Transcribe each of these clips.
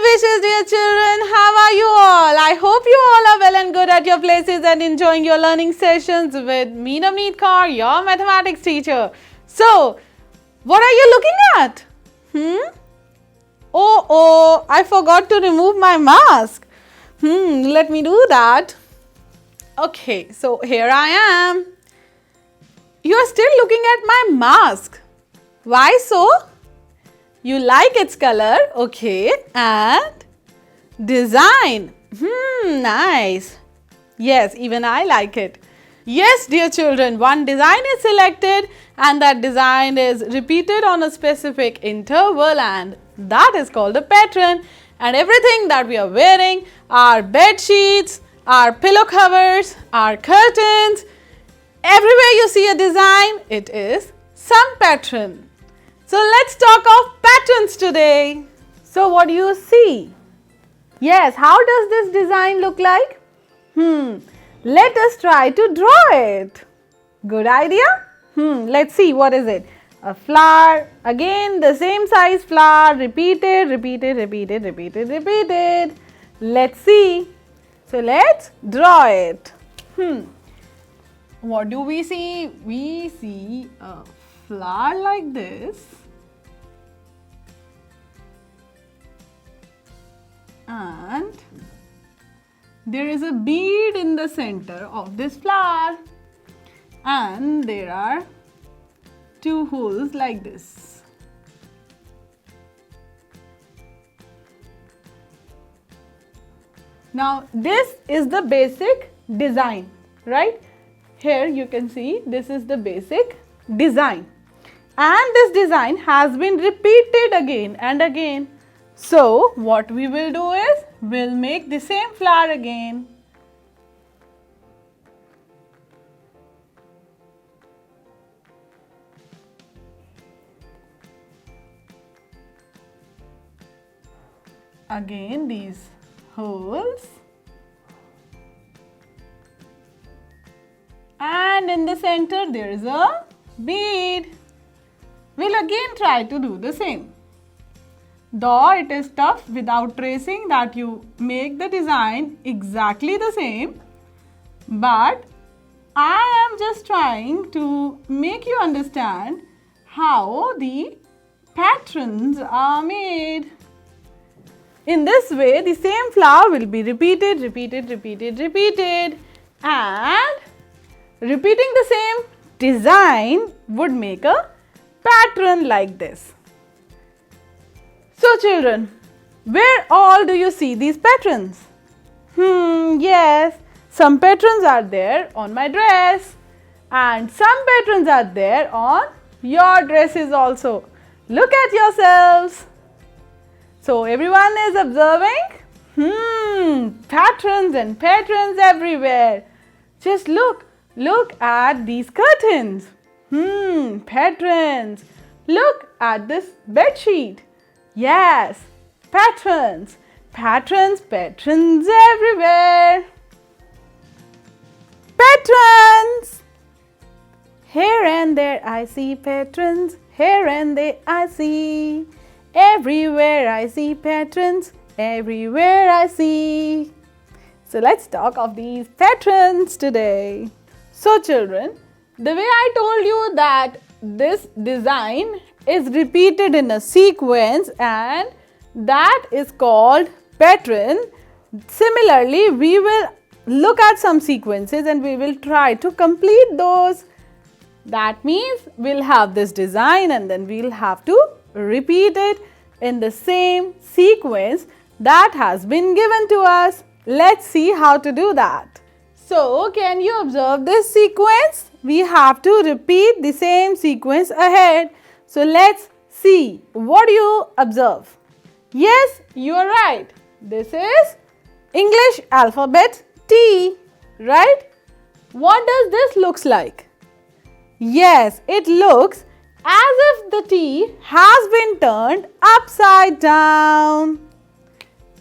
wishes, dear children. How are you all? I hope you all are well and good at your places and enjoying your learning sessions with me, Navneet Kaur, your mathematics teacher. So, what are you looking at? Oh, I forgot to remove my mask. Let me do that. Okay, so here I am. You are still looking at my mask. Why so? You like its color, okay, and design. Nice. Yes, even I like it. Yes, dear children, one design is selected and that design is repeated on a specific interval and that is called a pattern. And everything that we are wearing, our bed sheets, our pillow covers, our curtains, everywhere you see a design, it is some pattern. So let's talk of patterns today. So what do you see? Yes, how does this design look like? Let us try to draw it. Good idea? Let's see, what is it? A flower, again the same size flower, repeated. Let's see. So let's draw it. What do we see? We see a flower like this. And there is a bead in the center of this flower. And there are two holes like this. Now this is the basic design, right? Here you can see this is the basic design. And this design has been repeated again and again. So what we will do is, we'll make the same flower again. Again these holes. And in the center there is a bead. We'll again try to do the same. Though it is tough without tracing that you make the design exactly the same, but I am just trying to make you understand how the patterns are made. In this way, the same flower will be repeated and repeating the same design would make a pattern like this. So children, where all do you see these patterns? Yes, some patterns are there on my dress and some patterns are there on your dresses also. Look at yourselves. So everyone is observing? Patterns and patterns everywhere. Just look at these curtains. Patterns. Look at this bed sheet. Yes, patterns everywhere. Patterns. Here and there I see patterns. Here and there I see. Everywhere I see patterns. Everywhere I see. So let's talk of these patterns today. So children, the way I told you that this design is repeated in a sequence and that is called pattern. Similarly, we will look at some sequences and we will try to complete those. That means we'll have this design and then we'll have to repeat it in the same sequence that has been given to us. Let's see how to do that. So, can you observe this sequence? We have to repeat the same sequence ahead. So, let's see. What do you observe? Yes, you are right. This is English alphabet T, right? What does this looks like? Yes, it looks as if the T has been turned upside down.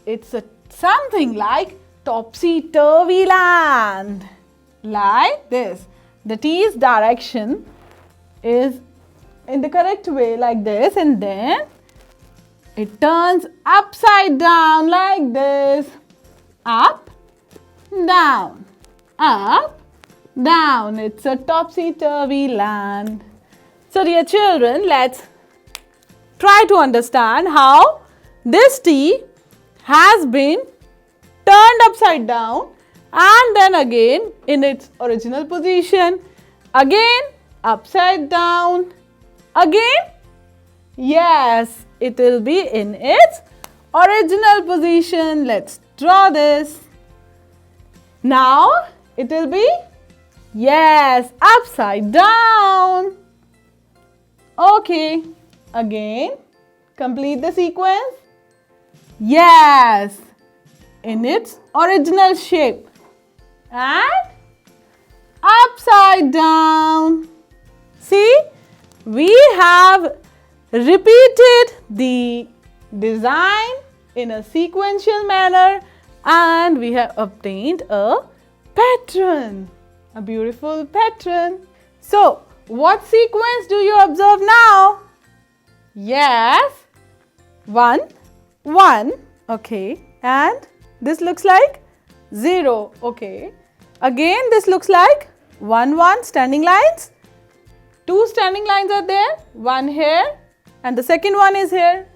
It's something like topsy-turvy land. Like this. The T's direction is in the correct way like this and then It turns upside down like this. Up, down, up, down. It's a topsy-turvy land. So dear children, let's try to understand how this T has been turned upside down and then again in its original position. Again upside down. Again, yes, it will be in its original position. Let's draw this. Now it will be, yes, upside down. Okay, again, complete the sequence. Yes, in its original shape. And upside down. See, we have repeated the design in a sequential manner and we have obtained a pattern, a beautiful pattern. So, what sequence do you observe now? Yes, 1, 1, okay, and this looks like 0, okay. Again, this looks like 1, 1 standing lines. 2 standing lines are there, one here and the second one is here.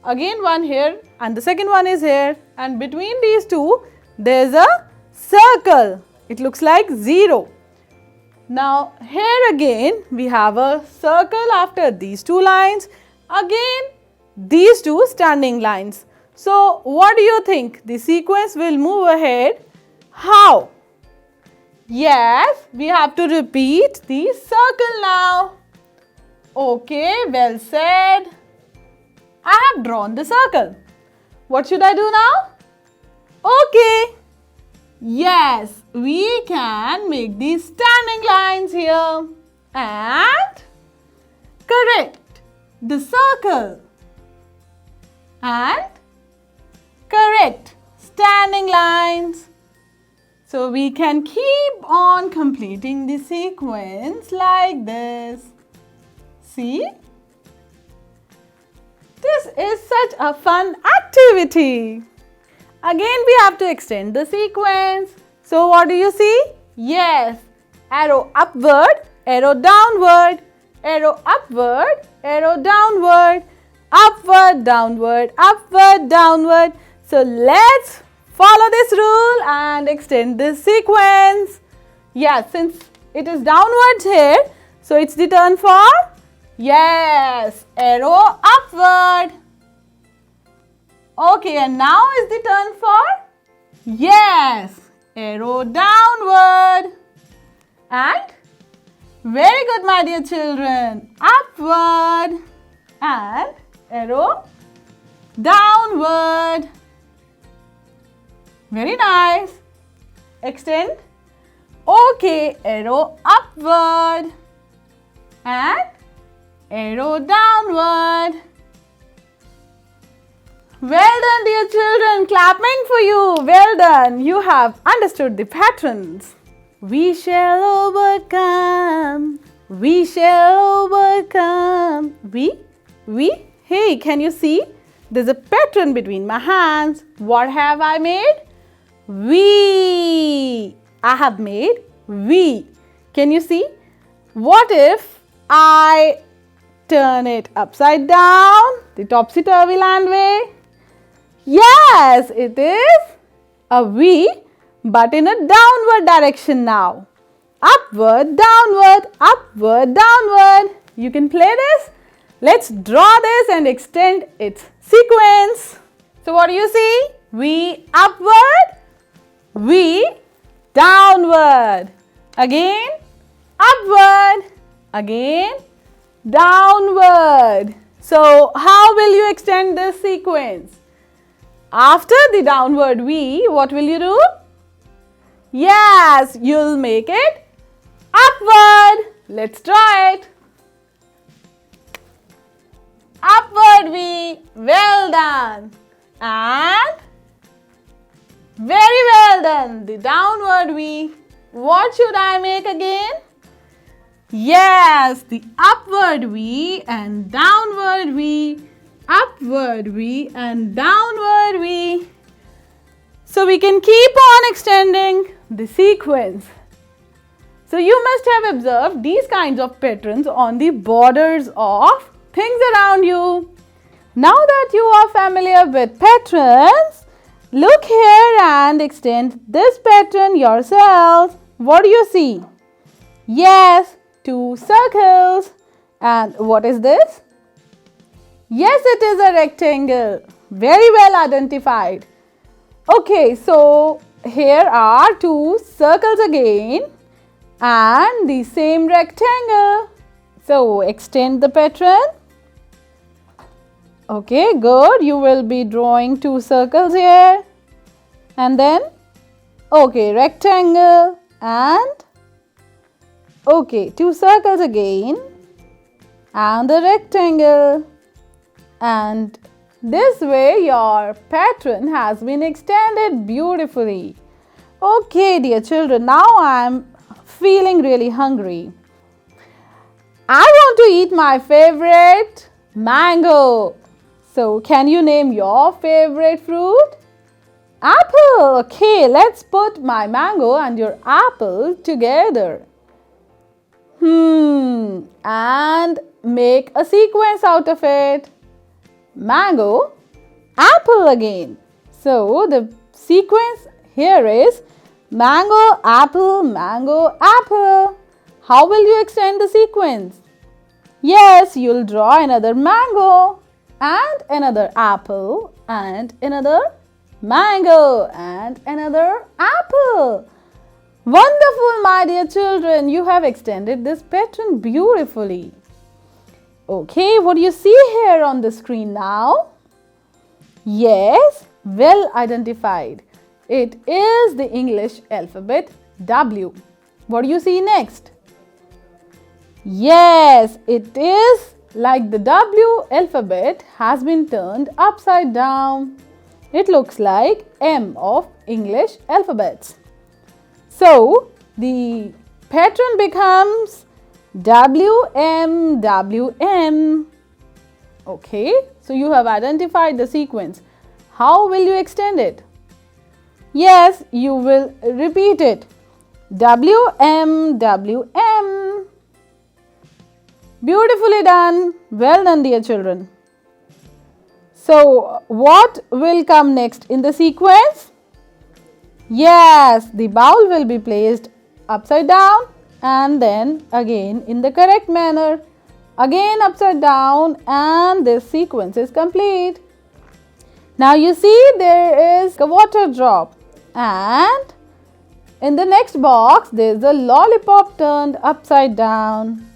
Again one here and the second one is here, and between these two there is a circle. It looks like 0. Now here again we have a circle after these 2 lines. Again these 2 standing lines. So what do you think? The sequence will move ahead. How? Yes, we have to repeat the circle now. Okay, well said. I have drawn the circle. What should I do now? Okay. Yes, we can make these standing lines here. And correct the circle. And correct standing lines. So we can keep on completing the sequence like this. See? This is such a fun activity. Again we have to extend the sequence. So what do you see? Yes, arrow upward, arrow downward, arrow upward, arrow downward, upward, downward, upward, downward. So let's follow this rule and extend this sequence. Yes, since it is downwards here, so it's the turn for, yes, arrow upward. Okay, and now is the turn for, yes, arrow downward. And very good, my dear children, upward and arrow downward. Very nice. Extend. Okay, arrow upward and arrow downward. Well done, dear children. Clapping for you. Well done. You have understood the patterns. We shall overcome. We shall overcome. We. Hey, can you see? There's a pattern between my hands. What have I made? We. I have made we. Can you see? What if I turn it upside down, the topsy-turvy land way? Yes, it is a V, but in a downward direction now. Upward, downward, upward, downward. You can play this. Let's draw this and extend its sequence. So what do you see? V upward, V downward. Again, upward. Again, downward. So how will you extend this sequence? After the downward V, what will you do? Yes, you'll make it upward. Let's try it. Upward V, well done. And very well done. The downward V. What should I make again? Yes, the upward V and downward V. upward V and downward V. So we can keep on extending the sequence. So you must have observed these kinds of patterns on the borders of things around you. Now that you are familiar with patterns, look here and extend this pattern yourself. What do you see? Yes, two circles. And what is this? Yes, it is a rectangle. Very well identified. Okay, so here are two circles again and the same rectangle. So extend the pattern. Okay, good. You will be drawing two circles here and then rectangle and two circles again and the rectangle, and this way your pattern has been extended beautifully. Okay, dear children, now I am feeling really hungry. I want to eat my favorite mango. So can you name your favorite fruit? Apple. Okay, let's put my mango and your apple together. And make a sequence out of it. Mango, apple again. So the sequence here is mango, apple. How will you extend the sequence? Yes, you'll draw another mango and another apple and another mango and another apple. Wonderful, my dear children. You have extended this pattern beautifully. Okay, what do you see here on the screen now? Yes, well identified. It is the English alphabet W. What do you see next? Yes, it is like the W alphabet has been turned upside down. It looks like M of English alphabets. So, the pattern becomes WM. Okay, so you have identified the sequence. How will you extend it? Yes, you will repeat it. WM. Beautifully done. Well done, dear children. So, what will come next in the sequence? Yes, the bowl will be placed upside down and then again in the correct manner. Again upside down, and this sequence is complete. Now you see there is a water drop, and in the next box there is a lollipop turned upside down.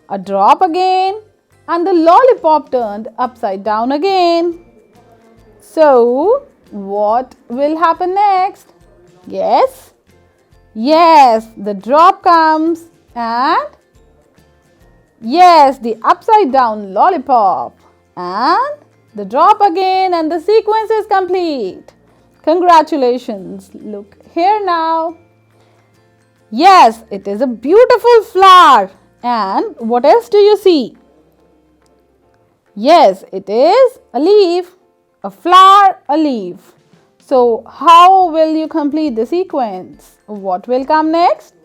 A drop again and the lollipop turned upside down again. So what will happen next? Yes, the drop comes and yes, the upside down lollipop and the drop again, and the sequence is complete. Congratulations. Look here now. Yes, it is a beautiful flower. And what else do you see? Yes, it is a leaf, a flower, a leaf. So, how will you complete the sequence? What will come next?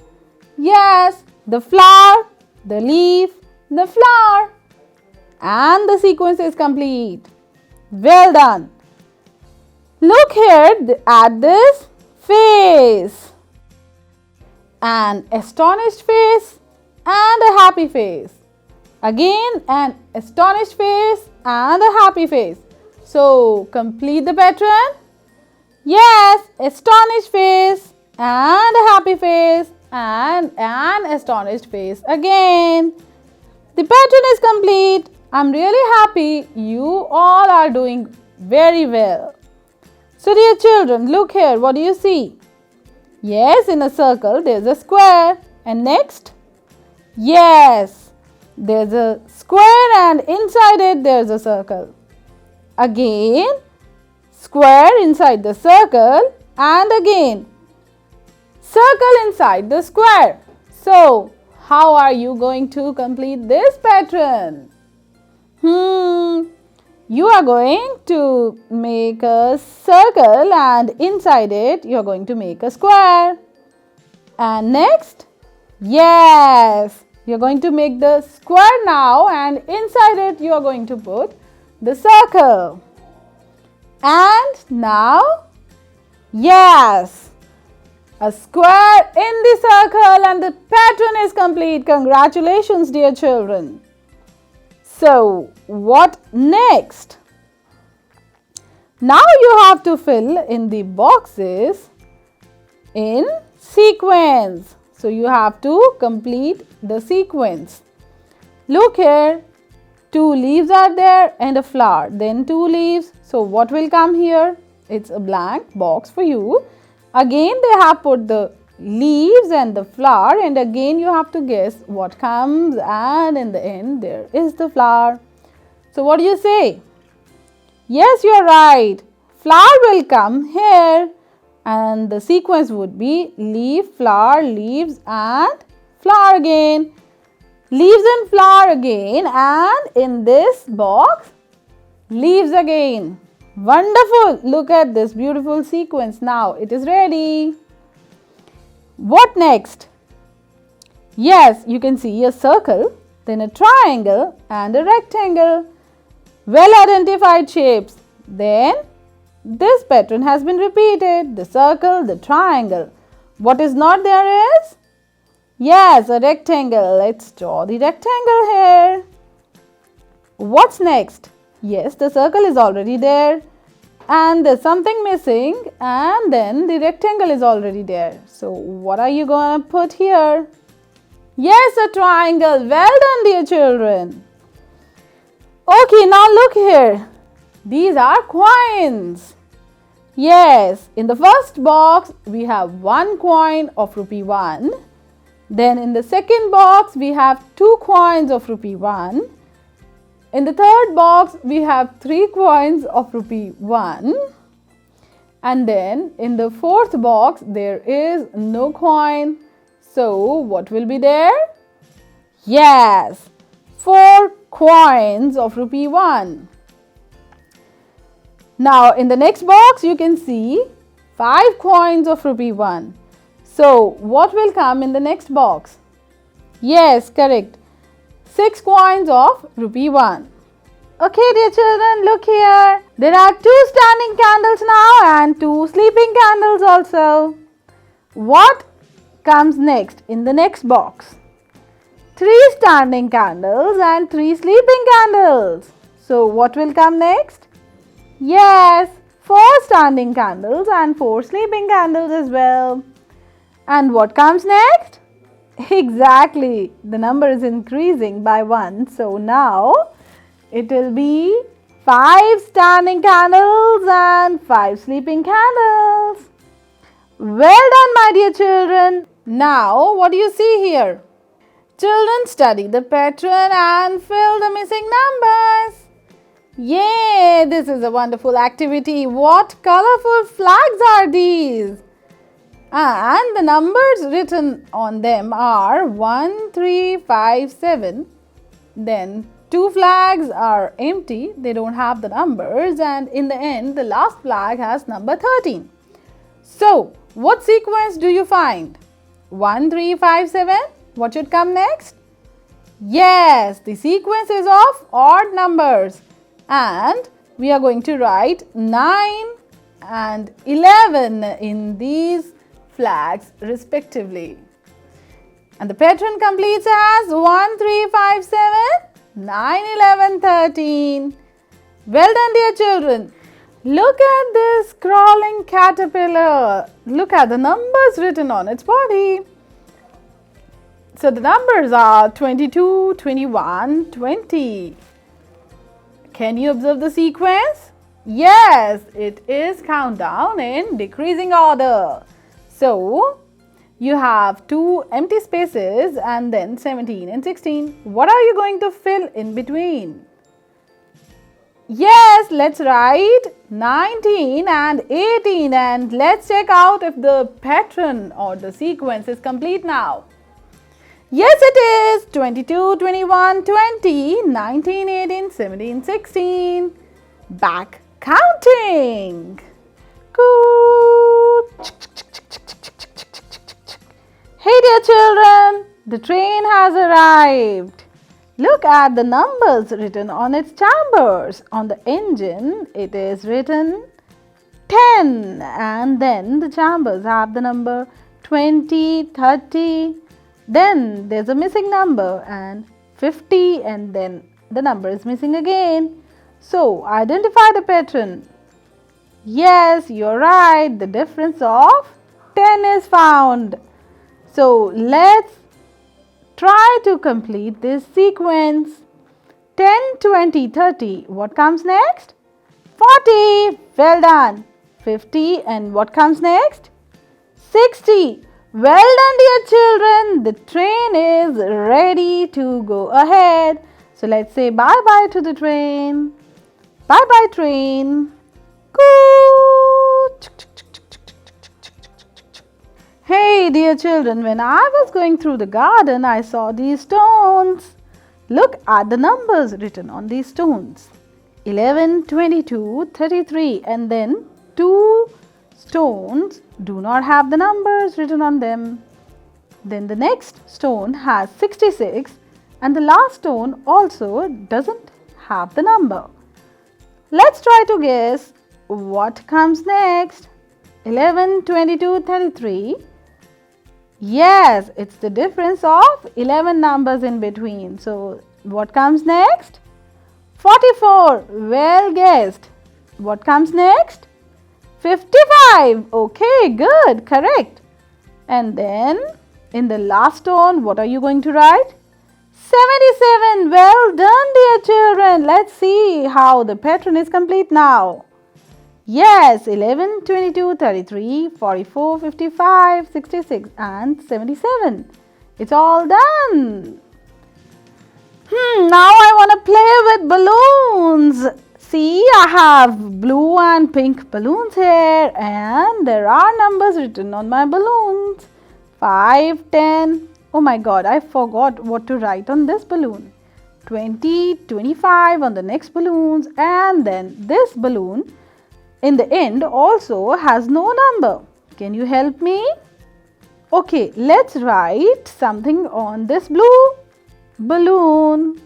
Yes, the flower, the leaf, the flower. And the sequence is complete. Well done. Look here at this face. An astonished face and a happy face. Again, an astonished face and a happy face. So, complete the pattern. Yes, astonished face and a happy face and an astonished face again. The pattern is complete. I'm really happy you all are doing very well. So dear children, look here. What do you see? Yes, in a circle there is a square. And next? Yes, there is a square and inside it there is a circle. Again, square inside the circle and again circle inside the square. So, how are you going to complete this pattern? You are going to make a circle and inside it you are going to make a square. And next, yes, you are going to make the square now and inside it you are going to put the circle. And now, yes, a square in the circle and the pattern is complete. Congratulations, dear children. So, what next? Now you have to fill in the boxes in sequence. So, you have to complete the sequence. Look here, 2 leaves are there and a flower, then 2 leaves. So, what will come here? It's a blank box for you. Again, they have put the leaves and the flower and again you have to guess what comes and in the end there is the flower. So, what do you say? Yes, you are right. Flower will come here and the sequence would be leaf, flower, leaves and flower again. Leaves and flower again and in this box leaves again. Wonderful! Look at this beautiful sequence. Now it is ready. What next? Yes, you can see a circle, then a triangle and a rectangle. Well identified shapes. Then this pattern has been repeated. The circle, the triangle. What is not there is? Yes, a rectangle. Let's draw the rectangle here. What's next? Yes, the circle is already there and there's something missing and then the rectangle is already there. So, what are you going to put here? Yes, a triangle. Well done, dear children. Okay, now look here. These are coins. Yes, in the first box, we have 1 coin of rupee 1. Then in the second box, we have 2 coins of rupee 1. In the third box, we have 3 coins of rupee 1. And then in the fourth box, there is no coin. So, what will be there? Yes, 4 coins of rupee 1. Now, in the next box, you can see 5 coins of rupee 1. So, what will come in the next box? Yes, correct. 6 coins of rupee 1. Okay, dear children, look here. There are 2 standing candles now and 2 sleeping candles also. What comes next in the next box? 3 standing candles and 3 sleeping candles. So, what will come next? Yes, 4 standing candles and 4 sleeping candles as well. And what comes next? Exactly, the number is increasing by 1. So now it will be 5 standing candles and 5 sleeping candles. Well done, my dear children. Now, what do you see here? Children, study the pattern and fill the missing numbers. Yay, this is a wonderful activity. What colorful flags are these? And the numbers written on them are 1, 3, 5, 7. Then 2 flags are empty, they don't have the numbers, and in the end the last flag has number 13. So, what sequence do you find? 1, 3, 5, 7. What should come next? Yes, the sequence is of odd numbers and we are going to write 9 and 11 in these flags respectively. And the pattern completes as 1, 3, 5, 7, 9, 11, 13. Well done, dear children. Look at this crawling caterpillar. Look at the numbers written on its body. So the numbers are 22, 21, 20. Can you observe the sequence? Yes, it is countdown in decreasing order. So, you have 2 empty spaces and then 17 and 16. What are you going to fill in between? Yes, let's write 19 and 18 and let's check out if the pattern or the sequence is complete now. Yes, it is 22, 21, 20, 19, 18, 17, 16. back counting. Good. Hey dear children, the train has arrived. Look at the numbers written on its chambers. On the engine, it is written 10, and then the chambers have the number 20, 30. Then there's a missing number and 50, and then the number is missing again. So identify the pattern. Yes, you're right. The difference of 10 is found. So let's try to complete this sequence. 10, 20, 30. What comes next? 40. Well done. 50. And what comes next? 60. Well done, dear children. The train is ready to go ahead. So let's say bye-bye to the train. Bye-bye, train. Good. Hey dear children, when I was going through the garden, I saw these stones. Look at the numbers written on these stones. 11, 22, 33, and then 2 stones do not have the numbers written on them. Then the next stone has 66, and the last stone also doesn't have the number. Let's try to guess what comes next. 11, 22, 33. Yes, it's the difference of 11 numbers in between. So, what comes next? 44. Well guessed. What comes next? 55. Okay, good, correct. And then, in the last stone, what are you going to write? 77. Well done, dear children. Let's see how the pattern is complete now. Yes, 11, 22, 33, 44, 55, 66 and 77. It's all done. Now I want to play with balloons. See, I have blue and pink balloons here, and there are numbers written on my balloons. 5, 10. Oh my God, I forgot what to write on this balloon. 20, 25 on the next balloons, and then this balloon in the end also has no number. Can you help me? Okay, let's write something on this blue balloon.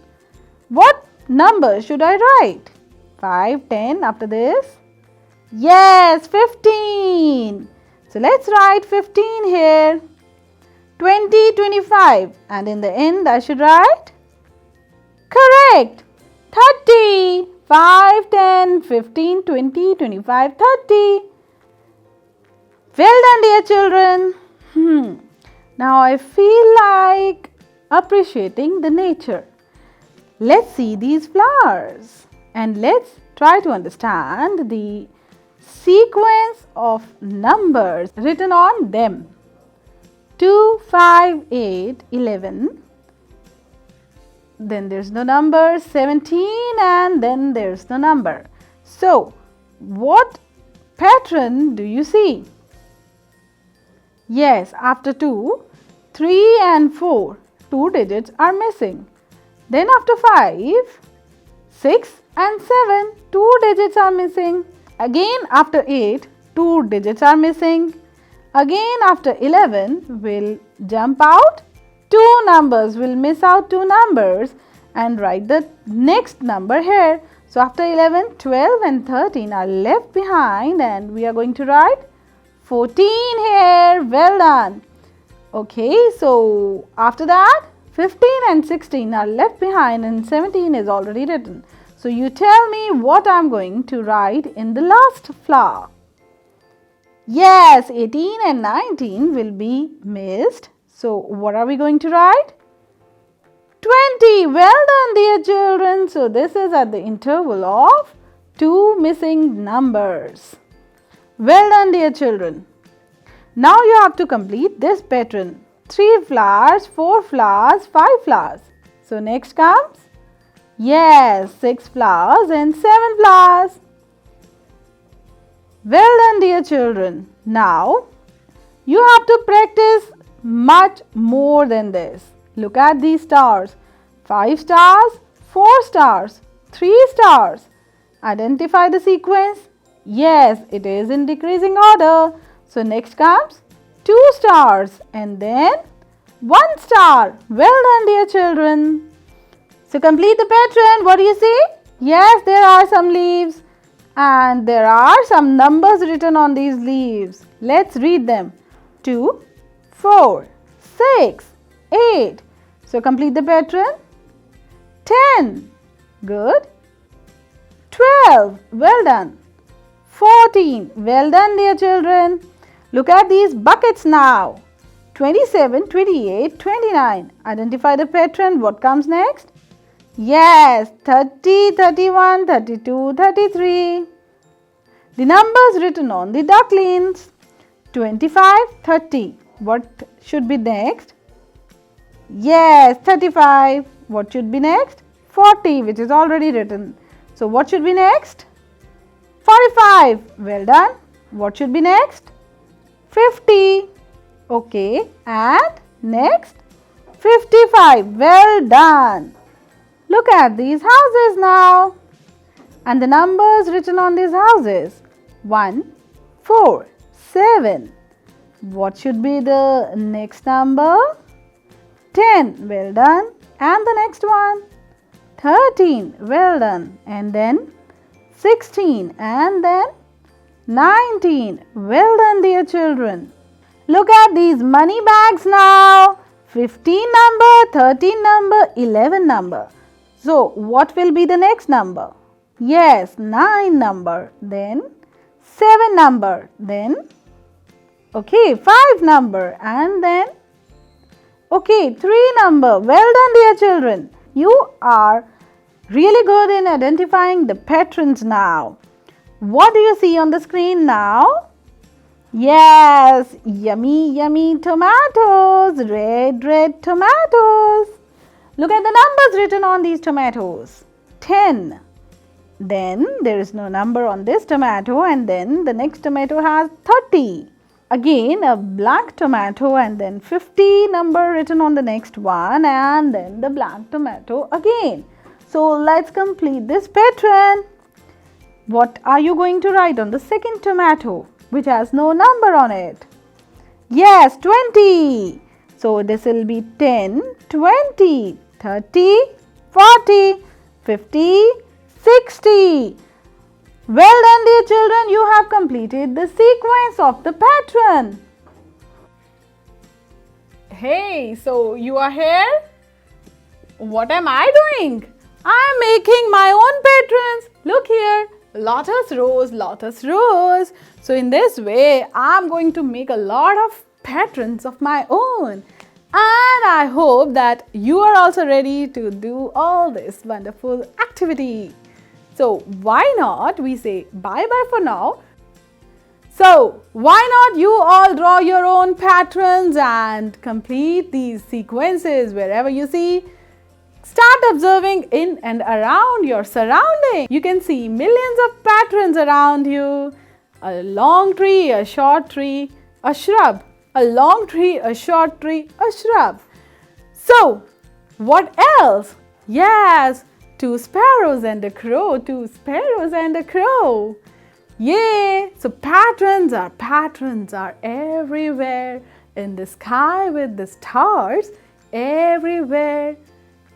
What number should I write? 5, 10 after this? Yes, 15. So let's write 15 here. 20, 25, and in the end I should write? Correct, 30. 5, 10, 15, 20, 25, 30. Well done, dear children. Now I feel like appreciating the nature. Let's see these flowers and let's try to understand the sequence of numbers written on them. 2, 5, 8, 11. Then there's no number, 17, and then there's no number. So, what pattern do you see? Yes, after 2, 3 and 4, 2 digits are missing. Then after 5, 6 and 7, 2 digits are missing. Again after 8, 2 digits are missing. Again after 11, we'll jump out. 2 numbers, will miss out 2 numbers and write the next number here. So after 11, 12 and 13 are left behind and we are going to write 14 here. Well done. Okay, so after that 15 and 16 are left behind and 17 is already written. So you tell me what I'm going to write in the last flower. Yes, 18 and 19 will be missed. So, what are we going to write? 20. Well done, dear children. So, this is at the interval of 2 missing numbers. Well done, dear children. Now, you have to complete this pattern. 3 flowers, 4 flowers, 5 flowers. So, next comes? Yes, 6 flowers and 7 flowers. Well done, dear children. Now, you have to practice much more than this. Look at these stars. 5 stars, 4 stars, 3 stars. Identify the sequence. Yes, it is in decreasing order. So next comes 2 stars and then 1 star. Well done, dear children. So complete the pattern. What do you see? Yes, there are some leaves and there are some numbers written on these leaves. Let's read them. 2, 4, 6, 8. So complete the pattern. 10. Good. 12. Well done. 14. Well done, dear children. Look at these buckets now. 27, 28, 29. Identify the pattern. What comes next? Yes, 30, 31, 32, 33. The numbers written on the ducklings. 25, 30. What should be next? Yes, 35. What should be next? 40, which is already written. So what should be next? 45. Well done. What should be next? 50. Okay. And next? 55. Well done. Look at these houses now. And the numbers written on these houses. 1, 4, 7. What should be the next number? 10. Well done. And the next one? 13. Well done. And then 16. And then 19. Well done, dear children. Look at these money bags now. 15 number, 13 number, 11 number. So, what will be the next number? Yes, 9 number. Then 7 number. Then, okay, 5 number. And then, okay, 3 number. Well done, dear children. You are really good in identifying the patterns now. What do you see on the screen now? Yes, yummy, yummy tomatoes, red, red tomatoes. Look at the numbers written on these tomatoes. 10. Then there is no number on this tomato and then the next tomato has 30. Again a black tomato and then 50 number written on the next one and then the black tomato again. So let's complete this pattern. What are you going to write on the second tomato which has no number on it? Yes, 20. So this will be 10, 20, 30, 40, 50, 60. Well done, dear children. You have completed the sequence of the pattern. Hey, so you are here? What am I doing? I am making my own patrons. Look here. Lotus rose, lotus rose. So in this way, I am going to make a lot of patrons of my own. And I hope that you are also ready to do all this wonderful activity. So why not we say bye-bye for now. So why not you all draw your own patterns and complete these sequences wherever you see. Start observing in and around your surroundings. You can see millions of patterns around you. A long tree, a short tree, a shrub. A long tree, a short tree, a shrub. So, what else? Yes, 2 sparrows and a crow, 2 sparrows and a crow. Yay! So, patterns are everywhere in the sky with the stars. Everywhere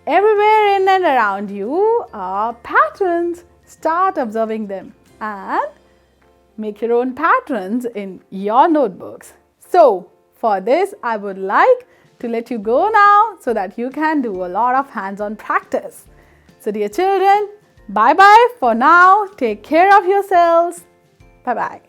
in and around you are patterns. Start observing them and make your own patterns in your notebooks. So, for this, I would like to let you go now so that you can do a lot of hands-on practice. So, dear children, bye-bye for now. Take care of yourselves. Bye-bye.